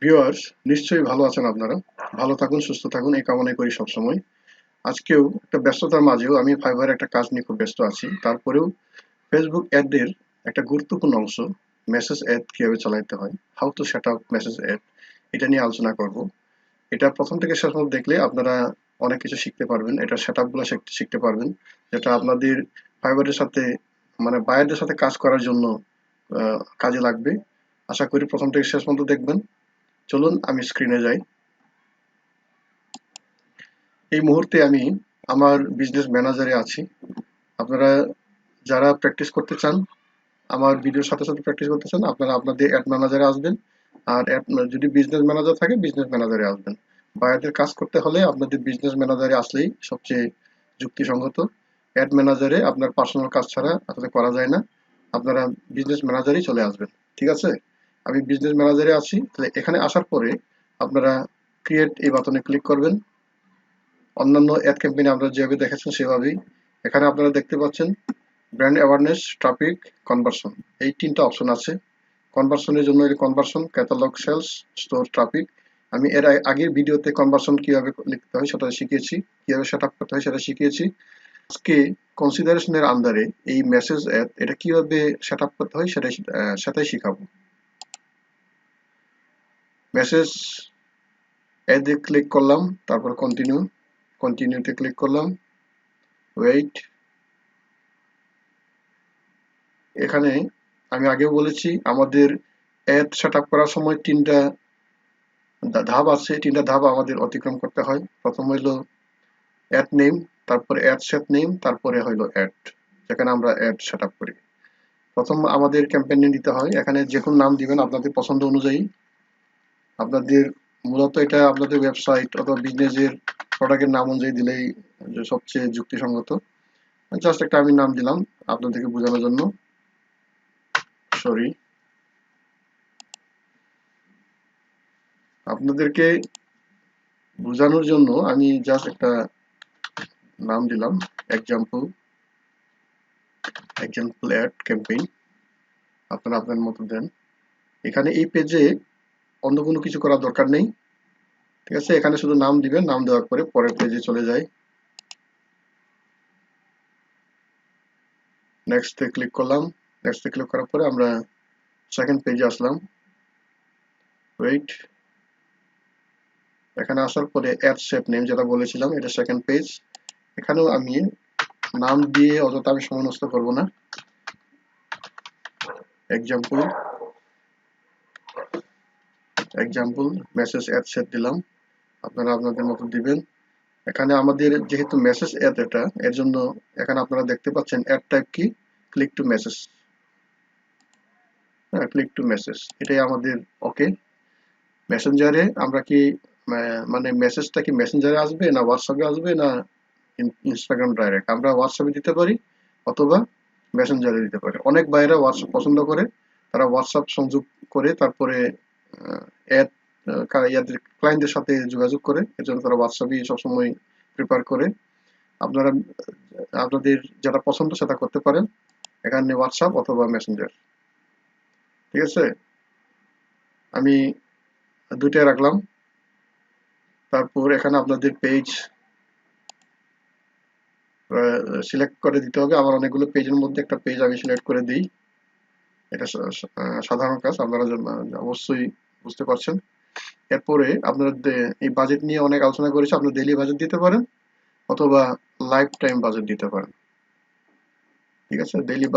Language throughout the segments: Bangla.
ভিউয়ার্স, নিশ্চয়ই ভালো আছেন আপনারা। ভালো থাকুন, সুস্থ থাকুন এই কামনাই করি সবসময়। আজকেও একটা ব্যস্ততার মাঝেও আমি ফাইবারে একটা কাজ নিয়ে খুব ব্যস্ত আছি। তারপরেও ফেসবুক অ্যাডের একটা গুরুত্বপূর্ণ অংশ, মেসেজ অ্যাড কিভাবে চালাতে হয়, how to set up message add, এটা নিয়ে আলোচনা করব। এটা প্রথম থেকে শেষ পর্যন্ত দেখলে আপনারা অনেক কিছু শিখতে পারবেন। এটা সেট আপগুলো শিখতে পারবেন, যেটা আপনাদের ফাইবারের সাথে মানে বায়ারদের সাথে কাজ করার জন্য কাজে লাগবে। আশা করি প্রথম থেকে শেষ পর্যন্ত দেখবেন। চলুন আমি স্ক্রিনে যাই। এই মুহূর্তে আমি আমার বিজনেস ম্যানেজারে আছি। আপনারা যারা প্র্যাকটিস করতে চান, আমার ভিডিওর সাথে সাথে প্র্যাকটিস করতে চান, আপনারা আপনাদের অ্যাড ম্যানেজারে আসবেন। আর যদি বিজনেস ম্যানেজার থাকে বিজনেস ম্যানেজারে আসবেন। বায়ারদের কাজ করতে হলে আপনাদের বিজনেস ম্যানেজারে আসলেই সবচেয়ে যুক্তিসঙ্গত। অ্যাড ম্যানেজারে আপনার পার্সোনাল কাজ ছাড়া আসলে করা যায় না। আপনারা বিজনেস ম্যানেজারেই চলে আসবেন। ঠিক আছে? আমি বিজনেস ম্যানেজারে আছি। তাহলে এখানে আসার পরে আপনারা ক্রিয়েট এই বাটনে ক্লিক করবেন। অন্যান্য অ্যাড ক্যাম্পেইনে আপনারা যেভাবে দেখেছেন সেভাবেই। এখানে আপনারা দেখতে পাচ্ছেন ব্র্যান্ড অ্যাওয়ারনেস, ট্রাফিক, কনভার্সন, এই ৩ টা অপশন আছে। কনভার্সনের জন্য conversion, catalogue sales, store traffic. আমি এর আগের ভিডিওতে কনভার্সন কিভাবে লিখতে হয় সেটা শিখিয়েছি, কিভাবে সেট আপ করতে হয় সেটা শিখিয়েছি। আজকে কনসিডারেশনের আন্ডারে এই মেসেজ অ্যাড এটা কিভাবে সেট আপ করতে হয় সেটাই শিখাবো। মেসেজ অ্যাডে ক্লিক করলাম, তারপর কন্টিনিউতে ক্লিক করলাম, ওয়েট। এখানে আমি আগেও বলেছি আমাদের অ্যাড সেট আপ করার সময় ৩টা ধাপ আছে। ৩টা ধাপ আমাদের অতিক্রম করতে হয়। প্রথম হইলো অ্যাড নেম, তারপরে অ্যাড সেট নেম, তারপরে হইলো অ্যাড, যেখানে আমরা অ্যাড সেট আপ করি। প্রথম আমাদের ক্যাম্পেইন নেম দিতে হয়। এখানে যে কোনো নাম দিবেন আপনাদের পছন্দ অনুযায়ী। আপনাদের মূলত এটা আপনাদের ওয়েবসাইট অথবা বিজনেসের প্রোডাক্টের নাম অনুযায়ী দিলেই সবচেয়ে যুক্তিসঙ্গত। জাস্ট একটা আমি নাম দিলাম আপনাদেরকে বোঝানোর জন্য। সরি, আপনাদেরকে বোঝানোর জন্য আমি জাস্ট একটা নাম দিলাম, এক্সাম্পল অ্যাড ক্যাম্পেইন। আপনারা আপনার মতো দেন। এখানে এই পেজে অন্য কোনো কিছু করার দরকার নেই। ঠিক আছে? এখানে শুধু নাম দিবেন, নাম দেওয়ার পরে পরের পেজে চলে যায়। নেক্সটে ক্লিক করলাম। নেক্সটে ক্লিক করার পরে আমরা সেকেন্ড পেজে আসলাম। ওয়েট। এখানে আসার পরে অ্যাড সেট নেম যেটা বলেছিলাম, এটা সেকেন্ড পেজ। এখানেও আমি নাম দিয়ে অযথা আমি সময় নষ্ট করবো না। এক্সাম্পল মেসেজ অ্যাড সেট দিলাম। আপনারা আপনাদের মতো দিবেন। এখানে আমাদের যেহেতু মেসেজ অ্যাড এটা, এর জন্য এখানে আপনারা দেখতে পাচ্ছেন অ্যাড টাইপ কি, ক্লিক টু মেসেজ। হ্যাঁ, ক্লিক টু মেসেজ এটাই আমাদের ওকে। মেসেঞ্জারে আমরা কি মানে মেসেজটা কি মেসেঞ্জারে আসবে না হোয়াটসঅ্যাপে আসবে না ইনস্টাগ্রাম ডাইরেক্ট? আমরা হোয়াটসঅ্যাপে দিতে পারি অথবা মেসেঞ্জারে দিতে পারি। অনেক বাইরে হোয়াটসঅ্যাপ পছন্দ করে, তারা হোয়াটসঅ্যাপ সংযোগ করে তারপরে অ্যাড ইয়াদের ক্লায়েন্টদের সাথে যোগাযোগ করে। এর জন্য তারা হোয়াটসঅ্যাপই সবসময় প্রিফার করে। আপনারা আপনাদের যেটা পছন্দ সেটা করতে পারেন। এখানে হোয়াটসঅ্যাপ অথবা মেসেঞ্জার। ঠিক আছে? আমি দুইটাই রাখলাম। তারপর এখানে আপনাদের পেজ সিলেক্ট করে দিতে হবে। আমার অনেকগুলো পেজের মধ্যে একটা পেজ আমি সিলেক্ট করে দিই। এটা সাধারণ কাজ, আপনারা অবশ্যই বুঝতে পারছেন। এরপরে আপনারা এই বাজেট নিয়ে অনেক আলোচনা করেছি। আপনারা ডেইলি বাজেট দিতে পারেন অথবা লাইফ টাইম বাজেট দিতে পারেন। ঠিক আছে? আমি ডেইলি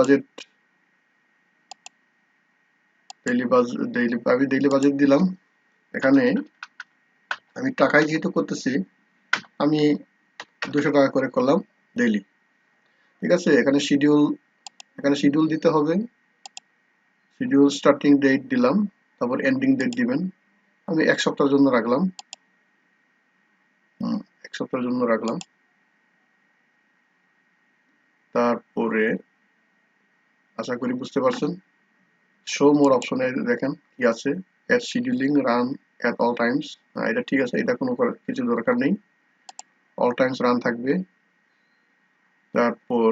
বাজেট দিলাম। এখানে আমি টাকায় যেহেতু করতেছি, আমি 200 টাকা করে করলাম ডেইলি। ঠিক আছে? এখানে শিডিউল দিতে হবে। শিডিউল স্টার্টিং ডেট দিলাম, তারপর এন্ডিং ডেট দিবেন। আমি 1 সপ্তাহের জন্য রাখলাম। 1 সপ্তাহের জন্য রাখলাম। তারপরে আশা করি বুঝতে পারছেন। শো মোর অপশনে দেখেন কি আছে, ad scheduling run at all times. এটা ঠিক আছে, এটা কোনো কিছু দরকার নেই, অল টাইমস রান থাকবে। তারপর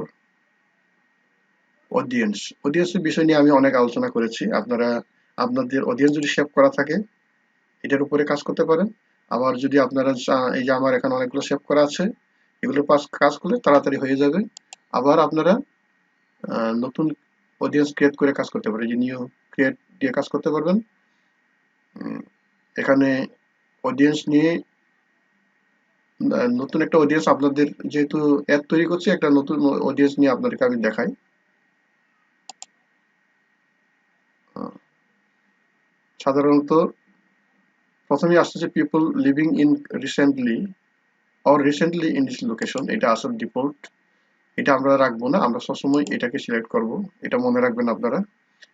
অডিয়েন্সের বিষয় নিয়ে আমি অনেক আলোচনা করেছি। আপনারা আপনাদের অডিয়েন্স যদি সেভ করা থাকে, এটার উপরে কাজ করতে পারেন। আবার যদি আপনারা এই যে আমার এখানে অনেকগুলো সেভ করা আছে, এগুলো কাজ করলে তাড়াতাড়ি হয়ে যাবে। আবার আপনারা নতুন অডিয়েন্স ক্রিয়েট করে কাজ করতে পারেন, যে নিউ ক্রিয়েট দিয়ে কাজ করতে পারবেন। এখানে অডিয়েন্স নিয়ে নতুন একটা অডিয়েন্স আপনাদের, যেহেতু অ্যাড তৈরি করছি, একটা নতুন অডিয়েন্স নিয়ে আপনাদেরকে আমি দেখাই। সাধারণত প্রথমে আসতেছে people living in recently or recently in this location. এটা আসল ডিফল্ট, এটা আমরা রাখবো না, আমরা সবসময় এটাকে সিলেক্ট করব। এটা মনে রাখবেন আপনারা,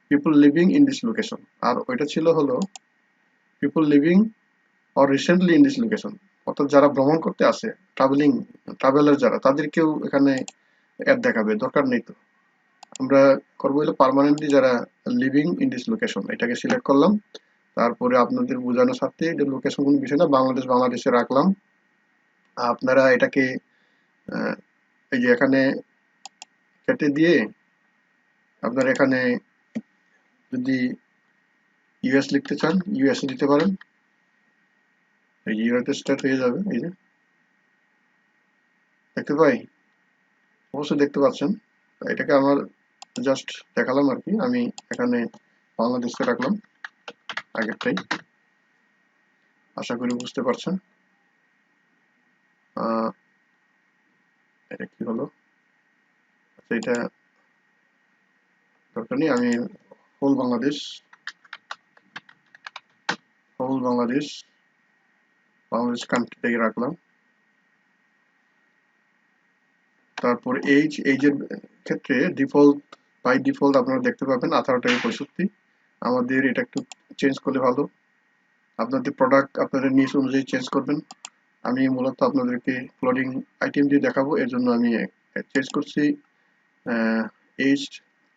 people living in this location. আর ওইটা ছিল হলো people living or recently in this location, অর্থাৎ যারা ভ্রমণ করতে আসে, ট্রাভেলার যারা, তাদেরকেও এখানে অ্যাড দেখাবে, দরকার নেই তো। আমরা করবো হলো পার্মানেন্টলি যারা লিভিং ইন দিস লোকেশন, এটাকে সিলেক্ট করলাম। তারপরে আপনাদের বোঝানোর সাথে, এটা লোকেশন কোনো বিষয় না, বাংলাদেশে রাখলাম। আপনারা এটাকে এই যে এখানে কেটে দিয়ে আপনারা এখানে যদি ইউএস লিখতে চান, ইউএস দিতে পারেন। এই যে ইউনাইটেড স্টেট হয়ে যাবে। এই যে দেখতে পাই, অবশ্যই দেখতে পাচ্ছেন। এটাকে আমার জাস্ট দেখালাম আর কি। আমি এখানে বাংলাদেশে রাখলাম আগেরটাই, আশা করি বুঝতে পারছেন। এটা কি হলো, আচ্ছা এটা দরকার নেই। আমি হোল বাংলাদেশ বাংলাদেশ কান্ট্রিটাকে রাখলাম। তারপর এইজের ক্ষেত্রে বাই ডিফল্ট আপনারা দেখতে পাবেন 18-65। আমাদের এটা একটু চেঞ্জ করলে ভালো। আপনাদের প্রোডাক্ট আপনাদের নিজ অনুযায়ী চেঞ্জ করবেন। আমি মূলত আপনাদেরকে ক্লোদিং আইটেম দিয়ে দেখাবো, এর জন্য আমি চেঞ্জ করছি এইজ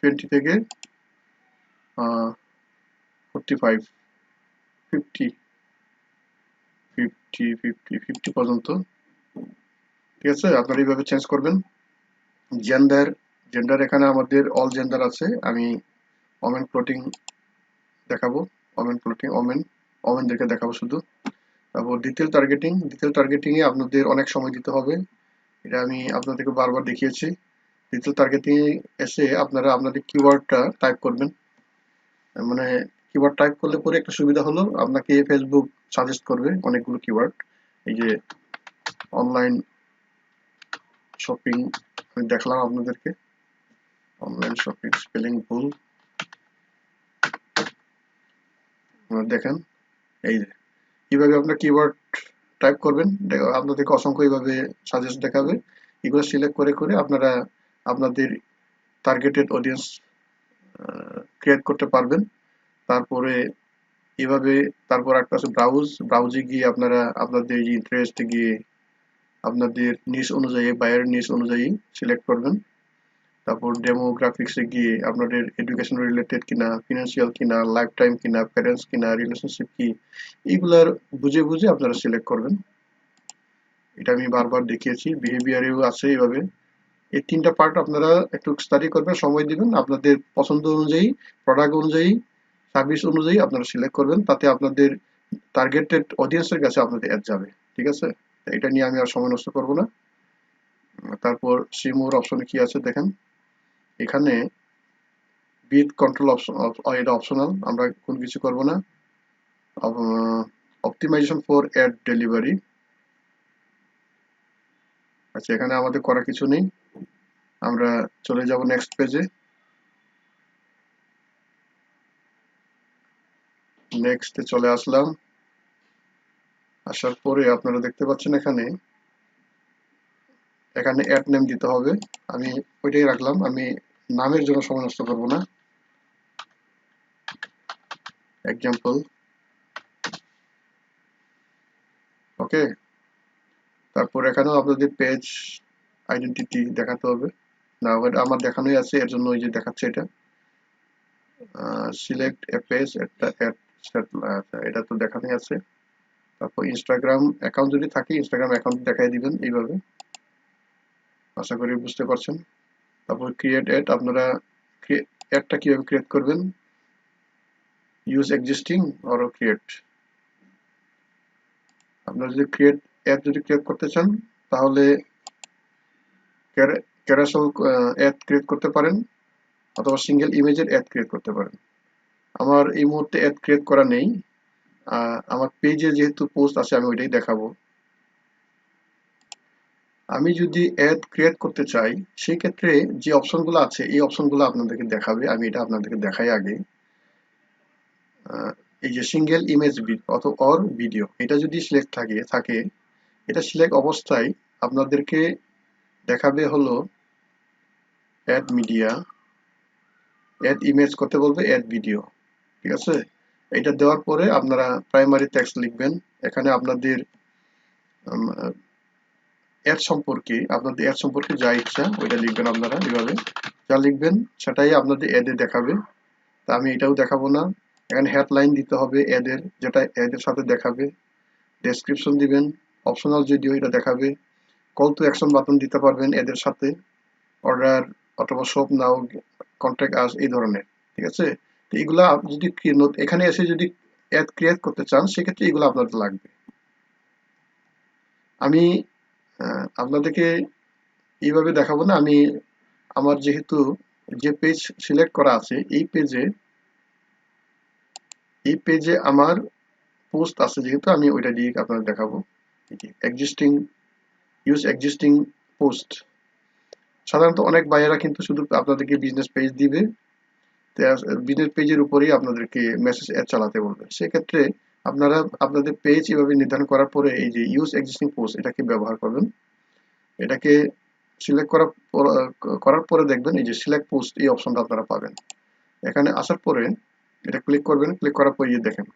20 থেকে 45, 50, 50 পর্যন্ত। ঠিক আছে, আপনারা এইভাবে চেঞ্জ করবেন। জেন্ডার জেন্ডার এখানে আমাদের অল জেন্ডার আছে। আমি ওমেন প্লটিং দেখাবো, ওমেনদেরকে দেখাবো শুধু। তারপর ডিটেল টার্গেটিং এ আপনাদের অনেক সময় দিতে হবে, এটা আমি আপনাদেরকে বারবার দেখিয়েছি। ডিটেল টার্গেটিং এসে আপনারা আপনাদের কিওয়ার্ডটা টাইপ করবেন। মানে কিওয়ার্ড টাইপ করলে পরে একটা সুবিধা হলো, আপনাকে ফেসবুক সাজেস্ট করবে অনেকগুলো কিওয়ার্ড। এই যে অনলাইন শপিং আমি দেখলাম আপনাদেরকে, অনলাইন শপিং স্পেলিং ভুল, দেখেন। এই যে কিভাবে আপনার কিওয়ার্ড টাইপ করবেন, আপনাদেরকে অসংখ্য এইভাবে সাজেস্ট দেখাবে। এগুলো সিলেক্ট করে করে আপনারা আপনাদের টার্গেটেড অডিয়েন্স ক্রিয়েট করতে পারবেন। তারপরে এভাবে, তারপর একটা আছে ব্রাউজে গিয়ে আপনারা আপনাদের ইন্টারেস্টে গিয়ে আপনাদের নিশ অনুযায়ী, বায়ার নিশ অনুযায়ী সিলেক্ট করবেন। তারপর ডেমোগ্রাফিক্সে গিয়ে আপনাদের এডুকেশন রিলেটেড কিনা, ফিনান্সিয়াল কিনা, লাইফ টাইম কিনা, প্যারেন্টস কিনা, রিলেশনশিপ কি, এগুলার বুঝে বুঝে আপনারা সিলেক্ট করবেন। এটা আমি বারবার দেখিয়েছি, বিহেভিয়ারেও আছে এইভাবে। এই 3টা পার্ট আপনারা একটু স্টাডি করবেন, সময় দিবেন, আপনাদের পছন্দ অনুযায়ী, প্রোডাক্ট অনুযায়ী, সার্ভিস অনুযায়ী আপনারা সিলেক্ট করবেন। তাতে আপনাদের টার্গেটেড অডিয়েন্সের কাছে আপনাদের অ্যাড যাবে। ঠিক আছে, এটা নিয়ে আমি আর সময় নষ্ট করব না। তারপর সিমোর অপশনে কি আছে দেখেন, এখানে বিট কন্ট্রোল অপশন, এটা অপশনাল, আমরা কোনো কিছু করব না। অপটিমাইজেশন ফর অ্যাড ডেলিভারি, আচ্ছা এখানে আমাদের করার কিছু নেই। আমরা চলে যাব নেক্সট পেজে। নেক্সটে চলে আসলাম। আসার পরে আপনারা দেখতে পাচ্ছেন এখানে অ্যাড নেম দিতে হবে। আমি ওইটাই রাখলাম, আমি নামের জন্য সময় নষ্ট করব না। এক্সাম্পল, ওকে। তারপর এখানেও আপনাদের পেজ আইডেন্টিটি দেখাতে হবে। না, ওটা আমার দেখানোই আছে, এর জন্য ওই যে দেখাচ্ছে এটা। সিলেক্ট এ পেজ, এটা তো দেখানোই আছে। তারপর ইনস্টাগ্রাম অ্যাকাউন্ট যদি থাকে, ইনস্টাগ্রাম অ্যাকাউন্ট দেখাই দিবেন এইভাবে, আশা করি বুঝতে পারছেন। তারপর ক্রিয়েট অ্যাড, আপনারা অ্যাডটা কিভাবে ক্রিয়েট করবেন, ইউজ এক্সিস্টিং অর ক্রিয়েট, আপনারা যদি অ্যাড ক্রিয়েট করতে চান তাহলে ক্যারাসেল অ্যাড ক্রিয়েট করতে পারেন অথবা সিঙ্গেল ইমেজের অ্যাড ক্রিয়েট করতে পারেন। আমার এই মুহূর্তে অ্যাড ক্রিয়েট করা নেই। আমার পেজে যেহেতু পোস্ট আছে আমি ওইটাই দেখাবো। আমি যদি অ্যাড ক্রিয়েট করতে চাই সেই ক্ষেত্রে যে অপশনগুলো আছে এই অপশনগুলো আপনাদেরকে দেখাবে। আমি এটা আপনাদেরকে দেখাই আগে। এই যে সিঙ্গেল ইমেজ অর ভিডিও, এটা যদি সিলেক্ট থাকে এটা সিলেক্ট অবস্থায় আপনাদেরকে দেখাবে হলো অ্যাড মিডিয়া, অ্যাড ইমেজ করতে বলবে, অ্যাড ভিডিও। ঠিক আছে, এটা দেওয়ার পরে আপনারা প্রাইমারি টেক্সট লিখবেন। এখানে আপনাদের অ্যাড সম্পর্কে যা ইচ্ছা ওইটা লিখবেন। আপনারা এইভাবে যা লিখবেন সেটাই আপনাদের অ্যাডে দেখাবে। তা আমি এটাও দেখাবো না। এখানে হেডলাইন দিতে হবে অ্যাডের, যেটা অ্যাডের সাথে দেখাবে। ডেসক্রিপশন দিবেন, অপশনাল যদিও এটা দেখাবে। কল টু অ্যাকশন বাটন দিতে পারবেন এদের সাথে, অর্ডার অথবা শপ নাও, কন্ট্যাক্ট আস, এই ধরনের। ঠিক আছে, তো এগুলা যদি এখানে এসে যদি অ্যাড ক্রিয়েট করতে চান সেক্ষেত্রে এগুলো আপনাদের লাগবে। আমি আপনাদেরকে এইভাবে দেখাবো না। আমি আমার যেহেতু যে পেজ সিলেক্ট করা আছে এই পেজে আমার পোস্ট আছে, যেহেতু আমি ওইটা দিয়ে আপনাদের দেখাবো। Existing post. সাধারণত অনেক বাইরেরা কিন্তু শুধু আপনাদেরকে বিজনেস পেজ দিবে, বিজনেস পেজের উপরেই আপনাদেরকে মেসেজ অ্যাড চালাতে বলবে। সেক্ষেত্রে আপনারা আপনাদের পেজ এভাবে নির্ধারণ করার পরে এই যে ইউজ এক্সিস্টিং পোস্ট এটাকে ব্যবহার করবেন। এটাকে সিলেক্ট করার পরে দেখবেন এই যে সিলেক্ট পোস্ট, এই অপশনটা আপনারা পাবেন। এখানে আসার পরে এটা ক্লিক করবেন। ক্লিক করার পরে দেখেন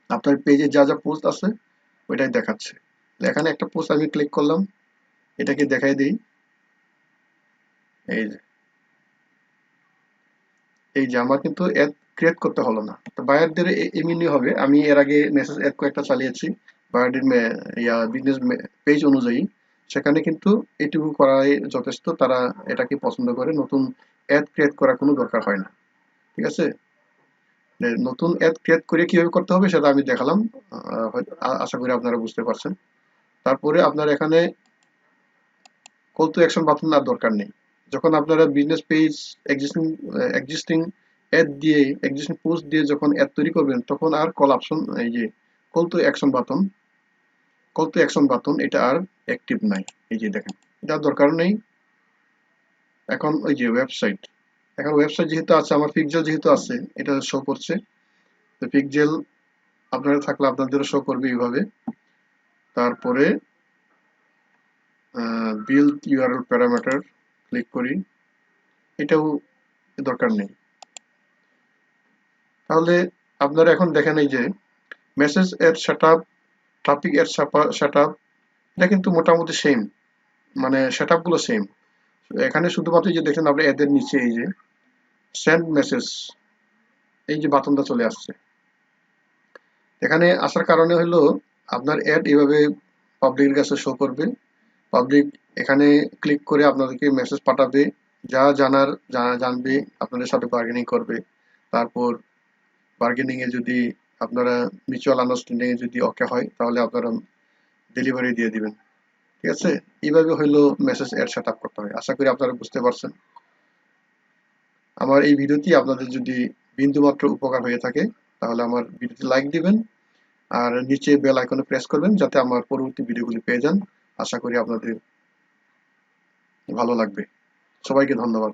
আপনার পেজে যা যা পোস্ট আছে ওইটাই দেখাচ্ছে। এখানে একটা পোস্ট আমি ক্লিক করলাম, এটাকে দেখাই দিই। এই যে আমার কিন্তু অ্যাড ক্রিয়েট করতে হলো না। তো বায়ারদের এমনি হবে। আমি এর আগে মেসেজ অ্যাড কয়েকটা চালিয়েছি বায়ারদের বিজনেস পেজ অনুযায়ী, সেখানে কিন্তু এটুকু করাই যথেষ্ট। তারা এটাকে পছন্দ করে, নতুন অ্যাড ক্রিয়েট করার কোনো দরকার হয় না। ঠিক আছে, নতুন অ্যাড ক্রিয়েট করে কিভাবে করতে হবে সেটা আমি দেখালাম। আশা করি আপনারা বুঝতে পারছেন। তারপরে আপনার এখানে কল টু অ্যাকশন বাটন আর দরকার নেই। যখন আপনারা business page existing existing post দিয়ে যখন অ্যাড তৈরি করবেন তখন আর এই যে কল টু অ্যাকশন বাটন এটা আর অ্যাক্টিভ নাই। এই যে দেখেন, এটা দরকার নেই। এখন ওই যে ওয়েবসাইট যেহেতু আছে, আমার পিক্সেল যেহেতু আছে এটা শো করছে। তো পিক্সেল আপনারা থাকলে আপনাদেরও শো করবে এইভাবে। তারপরে বিল্ড ইউআরএল প্যারামিটার ক্লিক করি, এটাও দরকার নেই। তাহলে আপনারা এখন দেখেন এই যে মেসেজ এর সেটআপ, ট্রাফিক এর সেটআপ, এটা কিন্তু মোটামুটি সেম, মানে সেটআপ গুলো সেম। এখানে শুধুমাত্র যে দেখেন আপনি এদের নিচে এই যে সেন্ড মেসেজ, এই যে বাটনটা চলে আসছে। এখানে আসার কারণে হলো আপনার অ্যাড এইভাবে পাবলিকের কাছে শো করবে। পাবলিক এখানে ক্লিক করে আপনাদেরকে মেসেজ পাঠাবে, যা জানবে, আপনাদের সাথে বার্গেনিং করবে। তারপর বার্গেনিং এ যদি আপনারা মিউচুয়াল আন্ডারস্ট্যান্ডিং এ যদি ওকে হয় তাহলে আপনারা ডেলিভারি দিয়ে দিবেন। ঠিক আছে, এইভাবে হইলো মেসেজ অ্যাড সেটআপ করতে হয়। আশা করি আপনারা বুঝতে পারছেন। আমার এই ভিডিওটি আপনাদের যদি বিন্দুমাত্র উপকার হয়ে থাকে তাহলে আমার ভিডিওটি লাইক দিবেন আর নিচে বেল আইকনে প্রেস করবেন যাতে আমার পরবর্তী ভিডিওগুলি পেয়ে যান। আশা করি আপনাদের ভালো লাগবে। সবাইকে ধন্যবাদ।